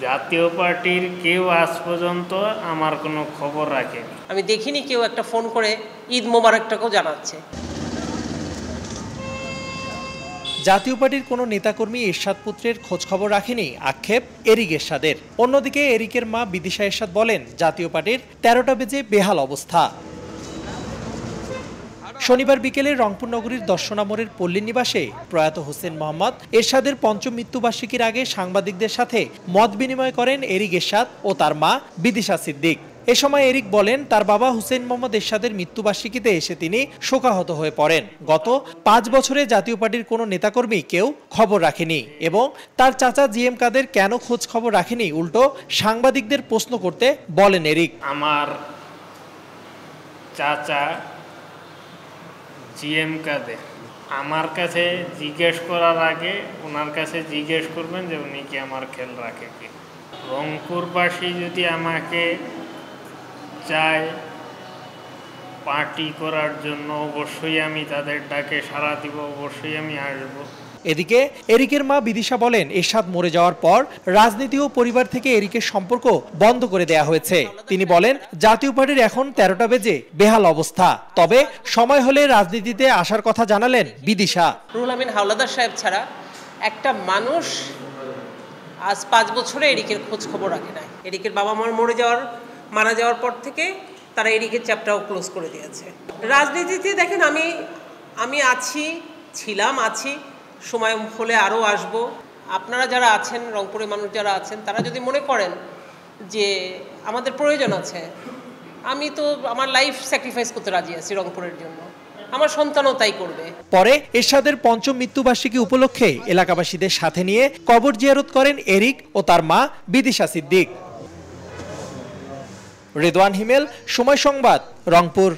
জাতীয় পার্টির কেউ আজ পর্যন্ত আমার কোনো খবর রাখেনি। আমি দেখিনি কেউ একটা ফোন করে ঈদ মোবারকটাকেও জানাচ্ছে। জাতীয় পার্টির কোনো নেতাকর্মী এরশাদ পুত্রের খোঁজখবর রাখেনি আক্ষেপ এরিক এরশাদের। অন্যদিকে এরিকের মা বিদিশা এরশাদ বলেন, জাতীয় পার্টির ১৩টা বেজে বেহাল অবস্থা। শনিবার বিকেলে রংপুর নগরীর দর্শনা মোড়ের পল্লী নিবাসে প্রয়াত হোসেন মোহাম্মদ এরশাদের পঞ্চম মৃত্যুবার্ষিকীর আগে সাংবাদিকদের সাথে মত বিনিময় করেন এরিক এরশাদ ও তার মা বিদিশা সিদ্দিক। এ সময় এরিক বলেন, তার বাবা হোসেন মোহাম্মদ এরশাদের মৃত্যুবার্ষিকীতে এসে তিনি শোকাহত হয়ে পড়েন। গত ৫ বছরে জাতীয় পার্টির কোনো নেতাকর্মী কেউ খবর রাখেনি এবং তার চাচা জিএম কাদের কেন খোঁজ খবর রাখেনি উল্টো সাংবাদিকদের প্রশ্ন করতে বলেন এরিক। আমার চাচা জিএম কাদের আমার কাছে জিজ্ঞেস করার আগে ওনার কাছে জিজ্ঞেস করবেন যে উনি কি আমার খেয়াল রাখে কি। রংপুরবাসী যদি আমাকে চায় পার্টি করার জন্য, অবশ্যই আমি তাদের ডাকে সাড়া দিব, অবশ্যই আমি আসবো। এদিকে এরিকের মা বিদিশা বলেন, এরশাদ মরে যাওয়ার পর রাজনীতি ও পরিবার থেকে এরিকের সম্পর্ক বন্ধ করে দেয়া হয়েছে। তিনি বলেন, জাতীয় পার্টির এখন ১৩টা বেজে বেহাল অবস্থা, তবে সময় হলে রাজনীতিতে আসার কথা জানালেন বিদিশা। রুহুল আমিন হাওলাদার সাহেব ছাড়া একটা মানুষ আজ ৫ বছরে এরিকের খোঁজ খবর রাখে না। এরিকের বাবা মার মারা যাওয়ার পর থেকে তারা এরিকের চ্যাপ্টারও ক্লোজ করে দিয়েছে। রাজনীতিতে দেখেন আমি আছি, সময় হলে আরও আসব। আপনারা যারা আছেন, রংপুরের মানুষ যারা আছেন, তারা যদি মনে করেন যে আমাদের প্রয়োজন আছে, আমি তো আমার লাইফ স্যাক্রিফাইস করতে রাজি আছি রংপুরের জন্য, আমার সন্তানও তাই করবে। পরে এরশাদের পঞ্চম মৃত্যুবার্ষিকী উপলক্ষে এলাকাবাসীদের সাথে নিয়ে কবর জিয়ারত করেন এরিক ও তার মা বিদিশা সিদ্দিক। রেদওয়ান হিমেল, সময় সংবাদ, রংপুর।